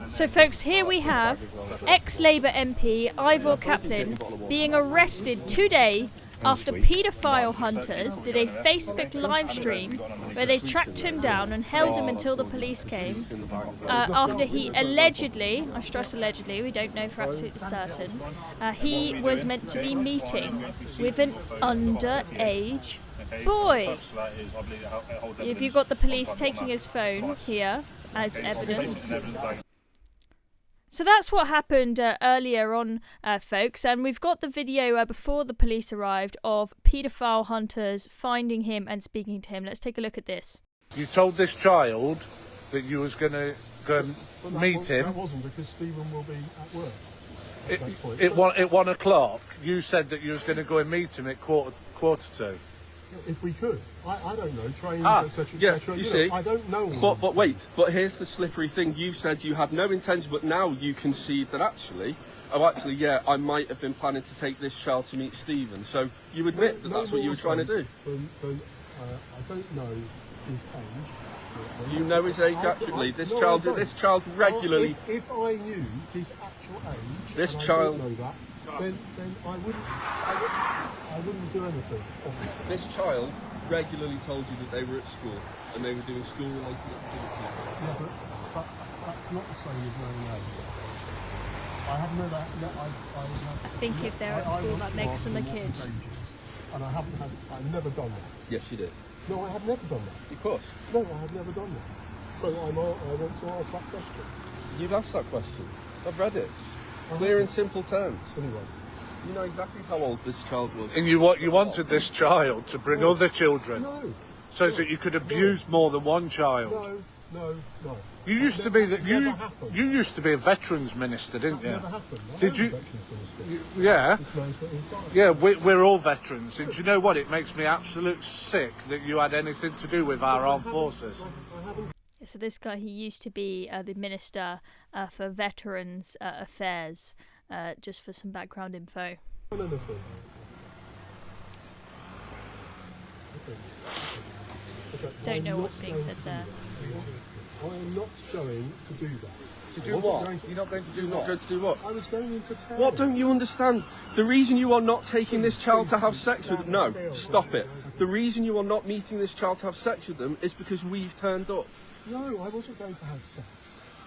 So folks, here we have ex-Labour MP Ivor Caplin being arrested today after Paedophile Hunters did a Facebook live stream where they tracked him down and held him until the police came after he allegedly, I stress allegedly, we don't know for absolutely certain, he was meant to be meeting with an underage boy. If you've got the police taking his phone here as evidence. So that's what happened earlier on, folks, and we've got the video before the police arrived of paedophile hunters finding him and speaking to him. Let's take a look at this. You told this child that you was going to go and meet him. That wasn't, because Stephen will be at work. At 1 o'clock, you said that you was going to go and meet him at quarter to. If we could. I don't know, trains, etc. Yeah, you see. I don't know. But wait, but here's the slippery thing. You said you had no intention, but now you concede that actually, yeah, I might have been planning to take this child to meet Stephen. So you admit that that's what you were trying to do. I don't know his age. You know his age accurately. This child regularly. If I knew his actual age, this and child. I don't know that, then I wouldn't do anything. This child regularly told you that they were at school and they were doing school-related activities. Yeah, but that's not the same as knowing age. I have never. I think if they're at school, that makes them a kid. And I've never done that. Yes, you did. No, I have never done that. Of course. No, I have never done that. So I want to ask that question. You've asked that question. I've read it. Clear and simple terms. Anyway. You know exactly how old this child was. And you wanted this child to bring other children, so that you could abuse more than one child. No. You used to be you used to be a veterans minister, didn't you? Never happened. Did you? Yeah. Yeah, we're all veterans, and do you know what? It makes me absolute sick that you had anything to do with our armed forces. So this guy, he used to be the Minister for Veterans Affairs, just for some background info. Don't know what's being said there. I am not going to do that. To do what? You're not going to do what? Not going to do what? I was going into town. What don't you understand? The reason you are not taking this child to have sex with them... No, stop it. The reason you are not meeting this child to have sex with them is because we've turned up. No, I wasn't going to have sex.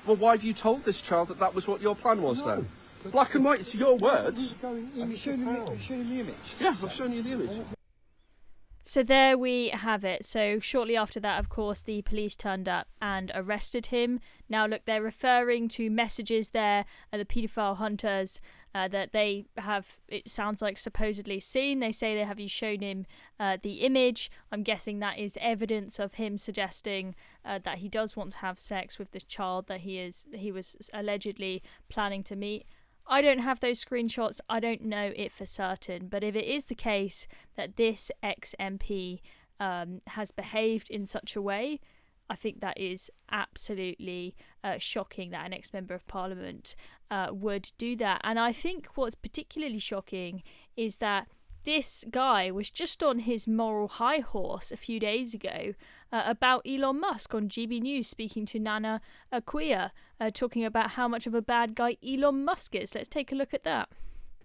Well, why have you told this child that that was what your plan was then? Black and white, it's your words. Have you shown him the image? Yes, I've shown you the image. So there we have it. So shortly after that, of course, the police turned up and arrested him. Now, look, they're referring to messages there, the paedophile hunters, that they have, it sounds like, supposedly seen. They say they have you shown him the image. I'm guessing that is evidence of him suggesting that he does want to have sex with this child that he was allegedly planning to meet. I don't have those screenshots. I don't know it for certain. But if it is the case that this ex-MP has behaved in such a way, I think that is absolutely shocking that an ex-member of Parliament would do that. And I think what's particularly shocking is that this guy was just on his moral high horse a few days ago about Elon Musk on GB News, speaking to Nana Akua, talking about how much of a bad guy Elon Musk is. Let's take a look at that.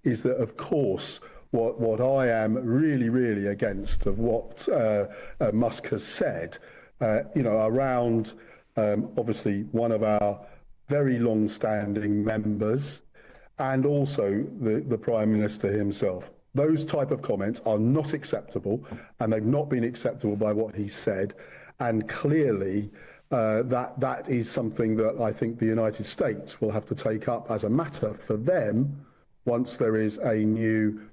Is that, of course, what I am really, really against of what Musk has said, around obviously one of our very long-standing members and also the Prime Minister himself. Those type of comments are not acceptable, and they've not been acceptable by what he said. And clearly, that is something that I think the United States will have to take up as a matter for them once there is a new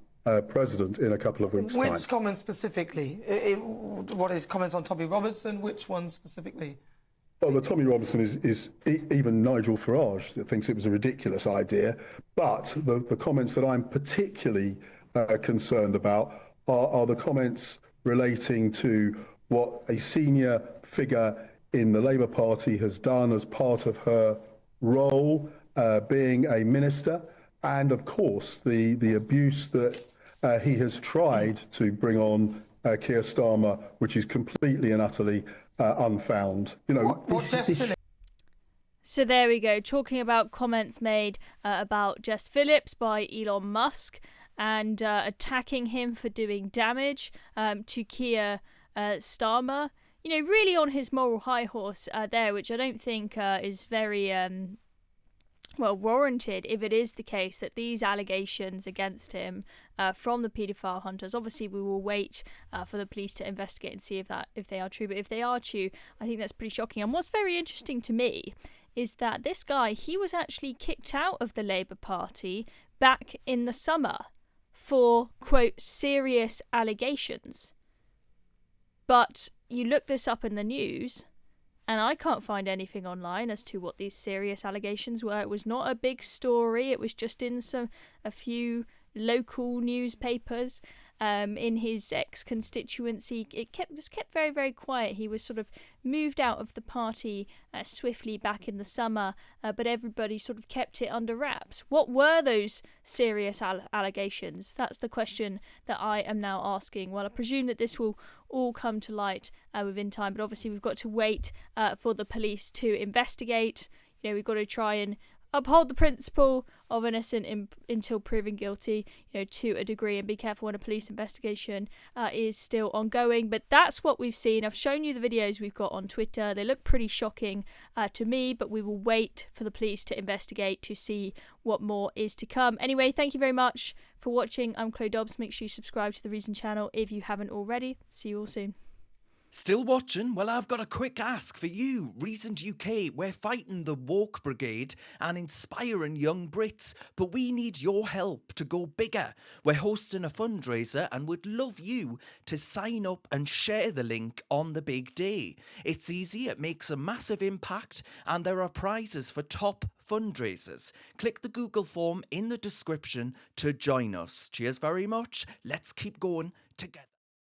president in a couple of weeks' time. Which comments specifically? What is comments on Tommy Robertson? Which one specifically? Well, Tommy Robinson is even Nigel Farage that thinks it was a ridiculous idea. But the comments that I'm particularly concerned about are the comments relating to what a senior figure in the Labour Party has done as part of her role being a minister, and of course the abuse that he has tried to bring on Keir Starmer, which is completely and utterly unfound. So there we go, talking about comments made about Jess Phillips by Elon Musk and attacking him for doing damage to Keir Starmer. You know, really on his moral high horse there, which I don't think is very well warranted if it is the case that these allegations against him from the paedophile hunters, obviously we will wait for the police to investigate and see if they are true, but if they are true, I think that's pretty shocking. And what's very interesting to me is that this guy, he was actually kicked out of the Labour Party back in the summer for, quote, serious allegations. But you look this up in the news, and I can't find anything online as to what these serious allegations were. It was not a big story. It was just in a few newspapers in his ex-constituency. It was kept very, very quiet. He was sort of moved out of the party swiftly back in the summer, but everybody sort of kept it under wraps. What were those serious allegations? That's the question that I am now asking. Well, I presume that this will all come to light within time, but obviously we've got to wait for the police to investigate. You know, we've got to try and uphold the principle of innocent until proven guilty, you know, to a degree, and be careful when a police investigation is still ongoing. But that's what we've seen. I've shown you the videos we've got on Twitter. They look pretty shocking to me, but we will wait for the police to investigate to see what more is to come. Anyway, thank you very much for watching. I'm Chloe Dobbs. Make sure you subscribe to the Reason channel if you haven't already. See you all soon. Still watching? Well, I've got a quick ask for you. Recent UK, we're fighting the woke brigade and inspiring young Brits, but we need your help to go bigger. We're hosting a fundraiser and would love you to sign up and share the link on the big day. It's easy, it makes a massive impact, and there are prizes for top fundraisers. Click the Google form in the description to join us. Cheers very much. Let's keep going together.